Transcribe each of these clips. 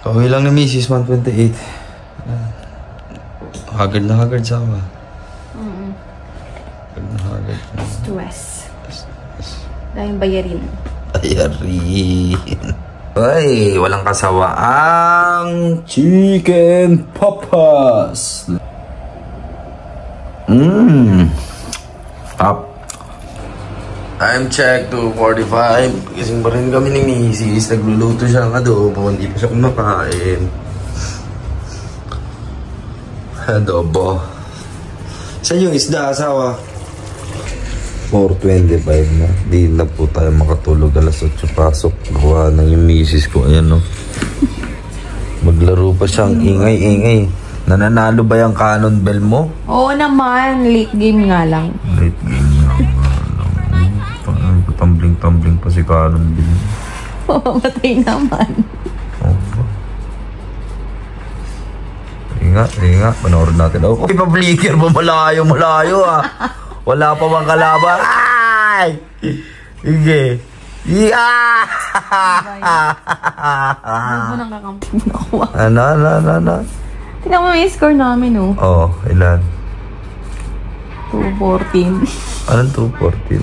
Kawin lang ni Mrs. 128. Haggard na haggard sa ako. Haggard na haggard. Stress. Dahil bayarin. Bayarin. Ay, walang kasawa ang chicken papas. Up. Time check, 2:45. Gising pa rin kami ni Mrs. Nagluluto siya ng adobo. Hindi pa siya kumakain. Adobo. Saan yung isda, asawa? 4:25 na. Di na po tayo makatulog. Alas 8 pasok. Gawa na yung misis ko. Ayan, no. Maglaro pa siyang ingay-ingay. Nananalo ba yung cannon bell mo? Oo naman. Late game nga lang. Late game nga lang. Tumbling-tumbling pa si cannon bell. Mamatay naman. Inga. Panoorin natin. Okay, pa-flicker pa. Malayo ah. Wala pa bang kalaban? Ay! Sige. Yeah! Ano nang kakamping nakuha? Ano? Tingnan mo yung score namin, oh. Oo, ilan? 2-14. Anong 2-14?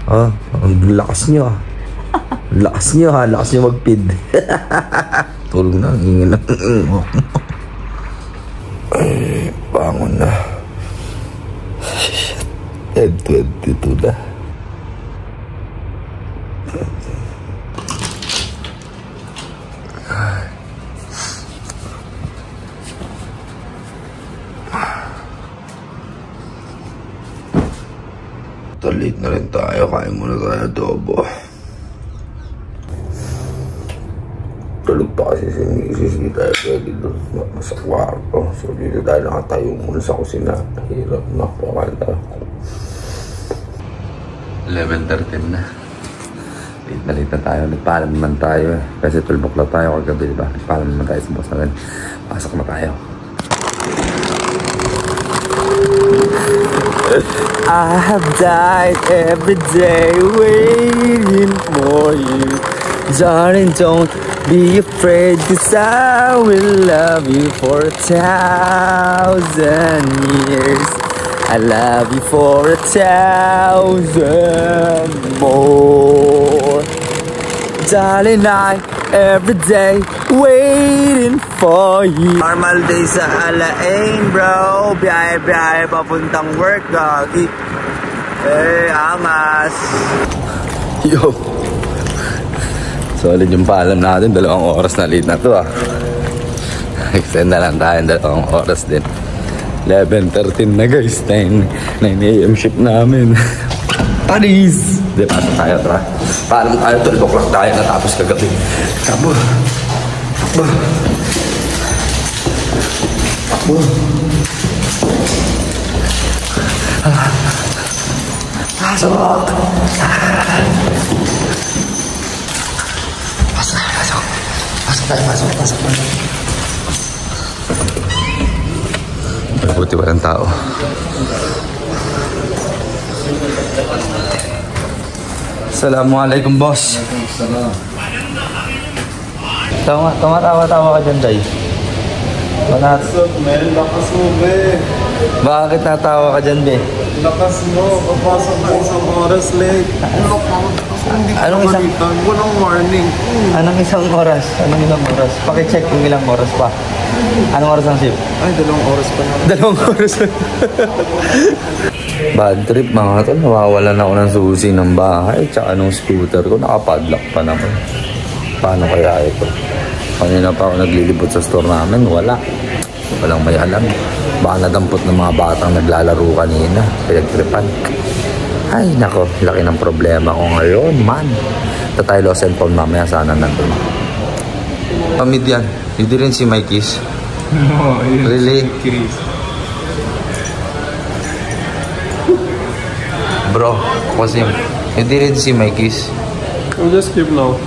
Ah, ang lakas nyo ah. Lakas nyo ha, lakas nyo mag-pid. Tulog na, hingin lang. Ay, bangon na. 10:22 na. Late na rin tayo. Kain muna tayo adobo. Tulog pa kasi si Mrs. Hindi tayo pwede doon sa kwarto. So dito tayo nakatayo muna sa kusina. Hirap na po kaya. 11:13 na. Late na tayo. Nagpaalam naman tayo eh. Kasi 12 o'clock tayo kagabi, diba? Nagpaalam naman tayo sa boss natin. Pasok na tayo. I have died every day waiting for you. Darling, don't be afraid, 'cause I will love you for 1,000 years. I love you for 1,000 more. Darling, I every day waiting for you. Normal day sa Alain, bro. Biyahe papuntang work, gagi. Angas. Yo. Solid yung paalam natin. 2 oras na late na to ah. Extend na lang tayo. 2 oras din. 11:13 na guys. 9 AM shift namin. Paris! Di, pasok tayo, tara. Paalam tayo, 12 o'clock tayo natapos kagabi. Takbo. Pasok! Pasok. Buti walang tao. Assalamualaikum, boss. Tawa ka dyan, Day. Meron lakas mo, be. Bakit natawa ka dyan, be? Lakas mo, papasok na isang oras late. Anong walang warning. Anong isang oras? Pakicheck kung ilang oras pa. Anong oras ang shift? Ay, 2 oras pa na. 2 oras. Bad trip mga tol. Nawawalan ako ng susi ng bahay. Tsaka nung scooter ko, nakapadlock pa naman. Paano kaya ito? Kanina pa ako naglilibot sa store namin. Walang may alam. Baka nadampot ng mga batang naglalaro kanina. Pinagtripan. Ay, nako. Laki ng problema ko ngayon, man. Tatay lost and found mamaya. Sana nandun. Pamid yan. You didn't see my kiss? No, really? Chris. Bro, Qasim, you didn't see my kiss? I'll just skip now.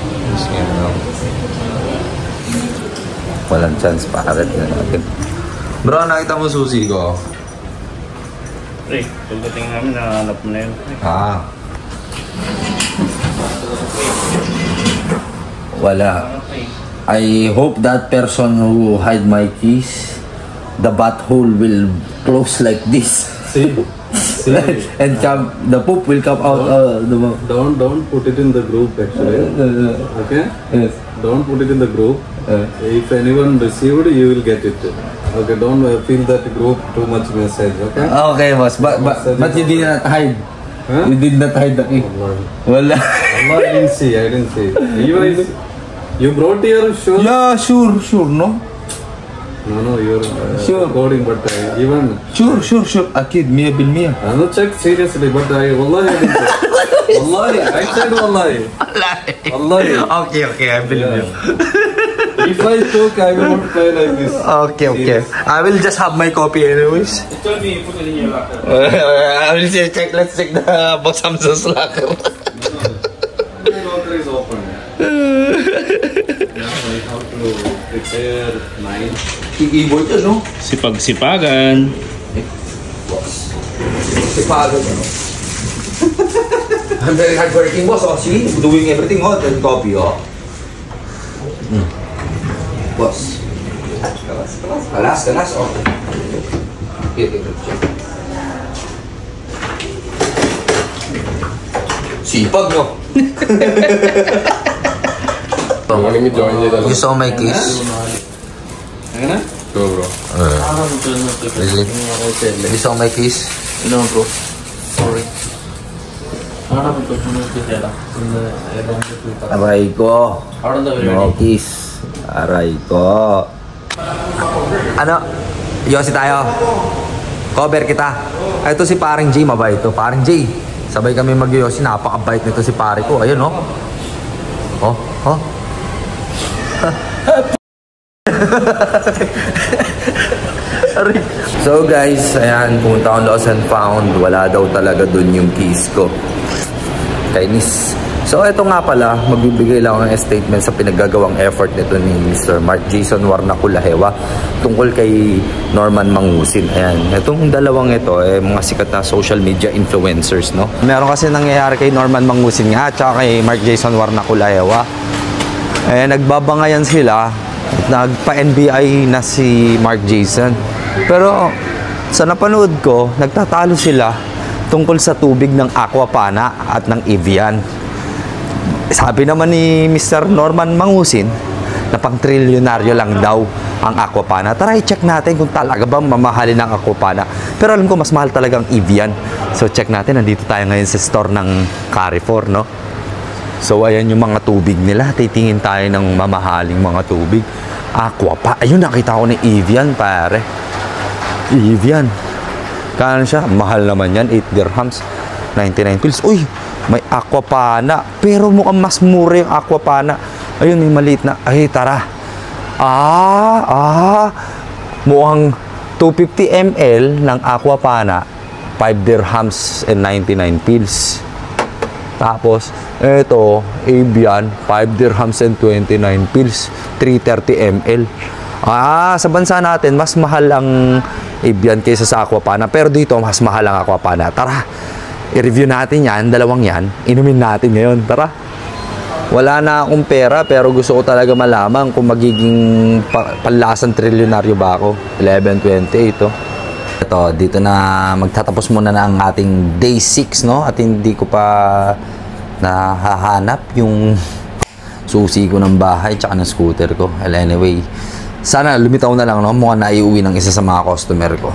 Walang chance, pakaret na natin. Bro, nakita mo susi ko? Pre, pagdating namin, nahanap mo na yun. Wala. I hope that person who hide my keys, the butthole will close like this. See, And the poop will come out. don't put it in the group actually. Okay? Yes. Don't put it in the group. If anyone received, you will get it. Okay, don't feel that group too much message. Okay? Okay, boss. But you did not hide. Huh? You did not hide the key. Wala. Allah, I didn't see. Even if you brought your shoe. Yeah, sure, no? No, you're Sure. recording, but even. Sure. Akid, Mia bil Mia. I'm not check seriously, but Wallahi, I didn't check. Wallahi, I said Wallahi. Wallahi. Okay, I believe you. If I took, I will not play like this. Okay. I will just have my copy anyways. Tell me, put it in your locker. I will check. Let's check the box Samsung's locker. My locker is open. Now I have to prepare 9. Keyboard yun, no? Sipag-sipagan. Sipagan, no? I'm very hardworking, boss. Oh, see? Doing everything, oh. Then copy, oh. Boss. Kalas, oh. Here. Sipag, no? You saw my keys? Go, bro. Really? You saw my keys? No, bro. Sorry. Aray ko. No keys. Aray ko. Ano? Yosi tayo. Cover kita. Ito si paring J, mabait to. Paring J. Sabay kami mag-yosi. Napakabait nito si pare ko. Ayun, no? Oh. So guys, ayan, pumunta akong lost and found. Wala daw talaga dun yung keys ko. Kainis. So ito nga pala, magbibigay lang ako ng statement sa pinaggagawang effort nito ni Mr. Mark Jason Warnaculahewa tungkol kay Norman Mangusin. Ayan, itong dalawang ito, mga sikat na social media influencers, no? Meron kasi nangyayari kay Norman Mangusin nga at saka kay Mark Jason Warnaculahewa. Nagbabangayan sila. Nagpa-NBI na si Mark Jason. Pero sa napanood ko, nagtatalo sila tungkol sa tubig ng Aquapana at ng Evian. Sabi naman ni Mr. Norman Mangusin na pang trilyonaryo lang daw ang Aquapana. Tara, i-check natin kung talaga ba mamahalin ang Aquapana. Pero alam ko, mas mahal talaga ang Evian. So check natin, nandito tayo ngayon sa store ng Carrefour, no? So ayan yung mga tubig nila. Titingin tayo ng mamahaling mga tubig. Aquapa. Ayun, nakita ko ni Evian, pare. Evian. Kano siya? Mahal naman yan. 8 dirhams. 99 pills. Uy, may Aquapana. Pero mukhang mas mura yung Aquapana. Ayun, may maliit na. Ay, tara. Mukhang 250 ml ng Aquapana. 5 dirhams and 99 pills. Tapos, ito, Evian, 5 dirhams and 29 pills. 330 ml. Sa bansa natin, mas mahal ang Evian kaysa sa Aquapana. Pero dito, mas mahal ang Aquapana. Tara, i-review natin yan, dalawang yan. Inumin natin ngayon. Tara. Wala na akong pera, pero gusto ko talaga malaman kung magiging panlasang trilyonaryo ba ako. 11:28, oh. Ito, dito na magtatapos muna na ang ating day 6, no? At hindi ko pa nahahanap yung susi ko ng bahay tsaka ng scooter ko. Well, anyway, sana lumitaw na lang, no? Mukhang naiuwi ng isa sa mga customer ko.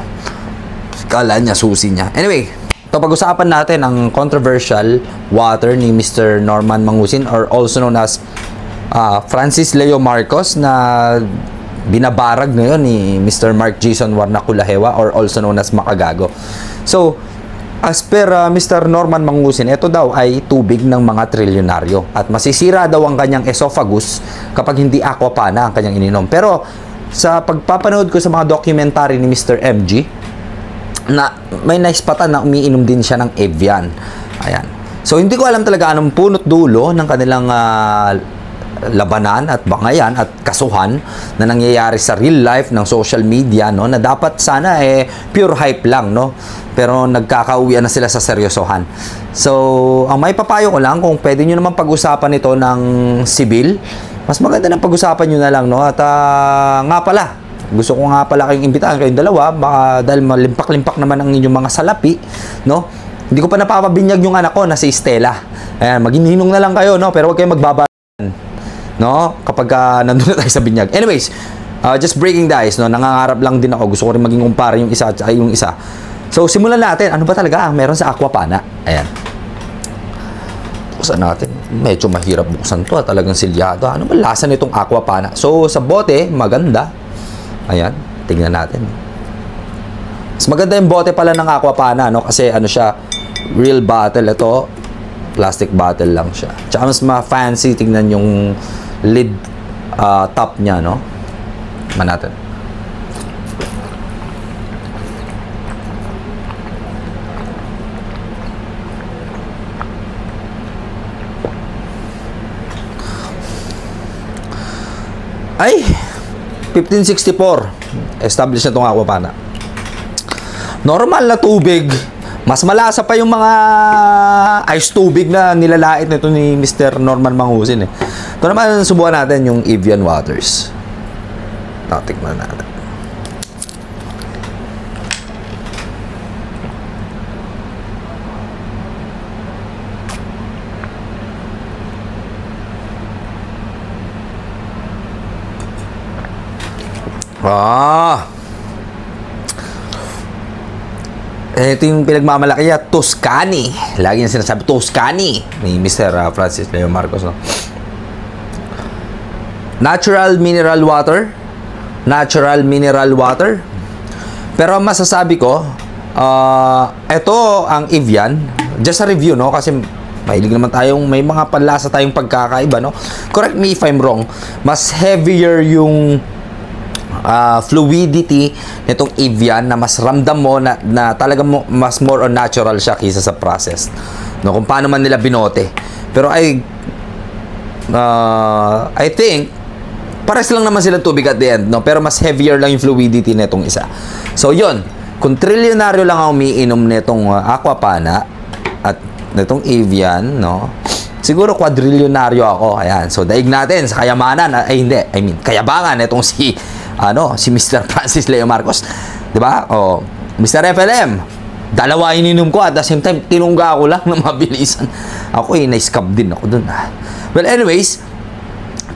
Kala niya, susi niya. Anyway, ito pag-usapan natin ang controversial water ni Mr. Norman Mangusin, or also known as Francis Leo Marcos, na binabarag ngayon ni Mr. Mark Jason Warnaculahewa, or also known as Makagago. So, as per Mr. Norman Mangusin, ito daw ay tubig ng mga trilyonaryo at masisira daw ang kanyang esophagus kapag hindi Aquapana ang kanyang ininom. Pero sa pagpapanood ko sa mga documentary ni Mr. MG, na may naispatan na umiinom din siya ng Evian. Ayan. So hindi ko alam talaga anong punot dulo ng kanilang labanan at bangayan at kasuhan na nangyayari sa real life ng social media, no, na dapat sana pure hype lang, no, pero nagkakauwian na sila sa seryosohan. So ang may papayo ko lang, kung pwede nyo naman pag-usapan ito ng sibil, mas maganda na pag-usapan nyo na lang, no? At nga pala, gusto ko nga pala kayong imbitahan kayong dalawa, baka dahil malimpak-limpak naman ang inyong mga salapi, no? Hindi ko pa napapabinyag yung anak ko na si Stella. Ayan, maghininong na lang kayo, no? Pero huwag kayong magbabalan, no? Kapag nandun na tayo sa binyag. Anyways, just breaking the ice, no? Nangangarap lang din ako. Gusto ko rin maging kumpara yung isa at yung isa. So, simulan natin. Ano ba talaga ang meron sa Aquapana? Ayan. Buksan natin. Medyo mahirap buksan to. Talagang silyado. Ano ba lasa nitong Aquapana? So, sa bote, maganda. Ayan. Tingnan natin. Mas maganda yung bote pala ng Aquapana, no? Kasi ano siya, real bottle. Ito, plastic bottle lang siya. Tsaka mas ma-fancy. Tingnan yung lid top niya, no? Tingnan natin. Ay, 1564. Established na itong Aquapana. Normal na tubig. Mas malasa pa yung mga ice tubig na nilalait nito ni Mr. Norman Mangusin. Ito naman, subukan natin yung Evian Waters. Tatikman natin. Ito yung pinagmamalaki niya, Tuscany. Lagi niya sinasabi, Tuscany ni Mr. Francis Leo Marcos, no? Natural mineral water. Natural mineral water. Pero ang masasabi ko, ito ang Evian. Just a review, no? Kasi mahilig naman tayong, may mga panlasa tayong pagkakaiba, no? Correct me if I'm wrong. Mas heavier yung fluidity nitong Evian, na mas ramdam mo na talagang mas more on natural siya kaysa sa processed, no? Kung paano man nila binote. Pero I think pares lang naman silang tubig at the end, no? Pero mas heavier lang yung fluidity nitong isa. So yun, kung trilyonaryo lang ang umiinom nitong Aquapana at nitong Evian, no? Siguro quadrilyonaryo ako. Ayan. So daig natin sa kayamanan, kayabangan nitong si Mr. Francis Leo Marcos, 'di ba? O Mr. FLM, dalawa ininom ko at the same time tinungga ko lang na mabilisan. Ako na-scab din ako dun. Well, anyways,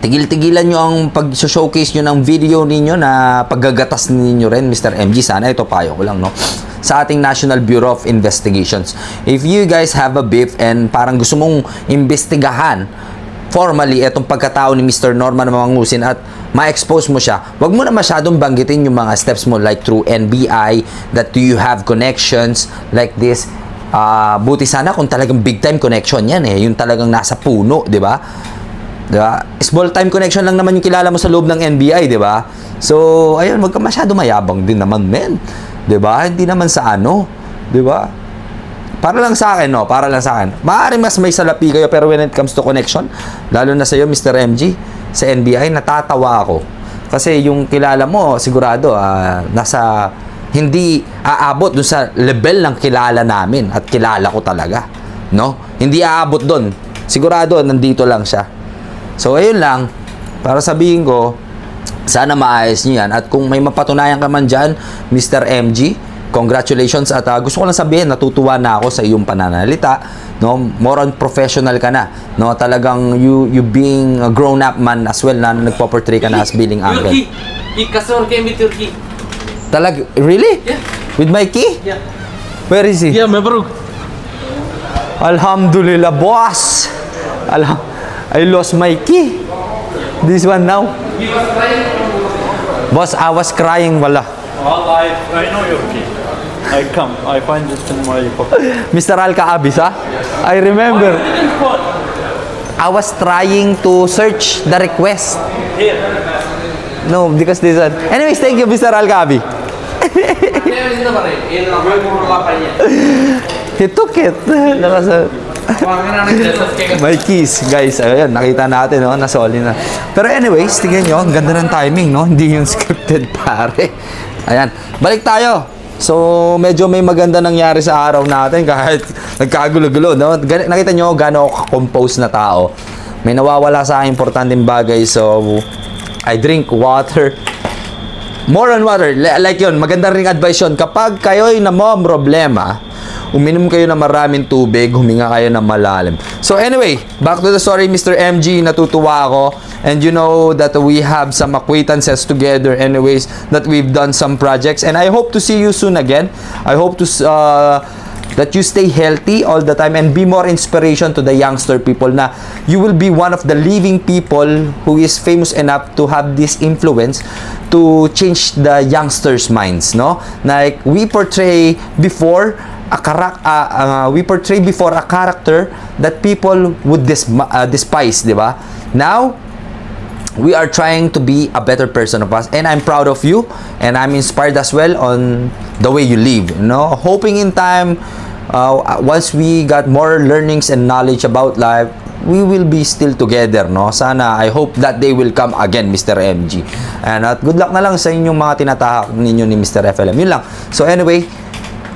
tigil-tigilan nyo ang pag-showcase nyo ng video ninyo na paggagatas ninyo rin, Mr. MG. Sana ito payo ko lang, no? Sa ating National Bureau of Investigations. If you guys have a beef and parang gusto mong imbestigahan formally itong pagkatao ni Mr. Norman Mangusin at ma-expose mo siya, wag mo na masyadong banggitin yung mga steps mo like through NBI, that you have connections like this. Buti sana kung talagang big time connection yan yung talagang nasa puno, di ba? Diba? Small time connection lang naman yung kilala mo sa loob ng NBI, di ba? So, ayun, wag ka masyado mayabang din naman, men. Di ba? Hindi naman sa di ba? Para lang sa akin, no? Para lang sa akin. Maaaring mas may salapi kayo, pero when it comes to connection, lalo na sa iyo, Mr. MG, sa NBI, natatawa ako. Kasi yung kilala mo, sigurado, nasa, hindi aabot dun sa level ng kilala namin at kilala ko talaga. No? Hindi aabot dun. Sigurado, nandito lang siya. So, ayun lang. Para sabihin ko, sana maayos nyo yan. At kung may mapatunayan ka man dyan, Mr. MG, congratulations. At gusto ko lang sabihin, natutuwa na ako sa iyong pananalita. No? More on professional ka na. No? Talagang you being a grown-up man as well na nagpo-portray ka na as being uncle. He customer came with your key. Really? Yeah. With my key? Yeah. Where is he? Yeah, Mabruk. Alhamdulillah, boss. I lost my key. This one now. Boss, I was crying, wala. Well, I know your key. I find it in my pocket. Mr. Alcaabis, ha? I remember. I was trying to search the request. Here. No, because this one. Anyways, thank you, Mr. Alcaabi. He took it. My keys, guys. Ayan, nakita natin, no? Nasoli na. Pero anyways, tingnan nyo, ang ganda ng timing, no? Hindi yung scripted, pare. Ayan, balik tayo. So, medyo may maganda nangyari sa araw natin kahit nagkagulo-gulo, no? Nakita nyo gaano ako compose na tao. may nawawala sa akin importanteng bagay. So, I drink water. More on water. Like yun, maganda ring advice yun. Kapag kayo'y problema, uminom kayo ng maraming tubig, huminga kayo ng malalim. So anyway, back to the story, Mr. MG, natutuwa ako. And you know that we have some acquaintances together anyways, that we've done some projects. And I hope to see you soon again. I hope to that you stay healthy all the time and be more inspiration to the youngster people na you will be one of the living people who is famous enough to have this influence to change the youngsters' minds, no? Like we portray before a character that people would despise, di ba? Now, we are trying to be a better person of us, and I'm proud of you, and I'm inspired as well on the way you live, you know? Hoping in time, once we got more learnings and knowledge about life, we will be still together, no? Sana, I hope that they will come again, Mr. MG. And good luck na lang sa inyong mga tinatahak ninyo ni Mr. FLM. Yun lang. So anyway,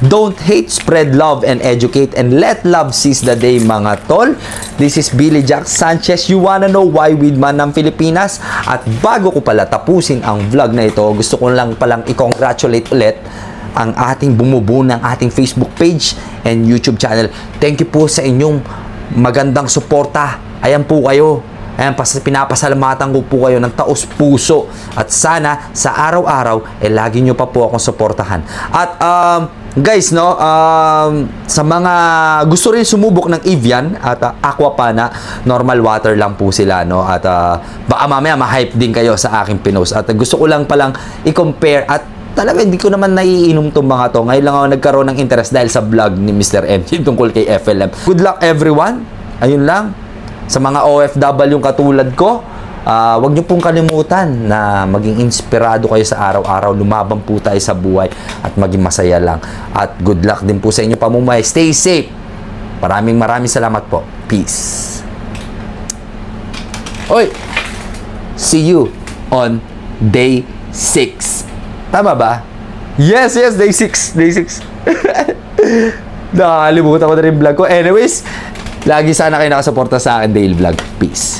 don't hate, spread love, and educate, and let love seize the day, mga tol. This is Billy Jack Sanchez. You wanna know why with man ng Pilipinas? At bago ko pala tapusin ang vlog na ito, gusto ko lang palang i-congratulate ulit ang ating bumubuo ng ating Facebook page and YouTube channel. Thank you po sa inyong magandang suporta. Ayan po kayo. Ayan, pinapasalamatan ko po kayo ng taos puso. At sana sa araw-araw, lagi nyo pa po akong suportahan. At guys, no, sa mga gusto rin sumubok ng Evian at Aquapana, normal water lang po sila, no? At baka mamaya ma-hype din kayo sa aking pinost. At gusto ko lang palang i-compare at talaga hindi ko naman naiinom tong mga to. Ngayon lang ako nagkaroon ng interest dahil sa vlog ni Mr. MG tungkol kay FLM. Good luck everyone. Ayun lang. Sa mga OFW katulad ko, wag niyo pong kalimutan na maging inspirado kayo sa araw-araw. Lumaban po tayo sa buhay at maging masaya lang. At good luck din po sa inyo pamumuhay. Stay safe. Maraming salamat po. Peace. Oy! See you on day 6. Tama ba? Yes, day 6. Day 6. Nakakalimutan ko na rin vlog ko. Anyways, lagi sana kayo nakasuporta sa akin daily vlog. Peace.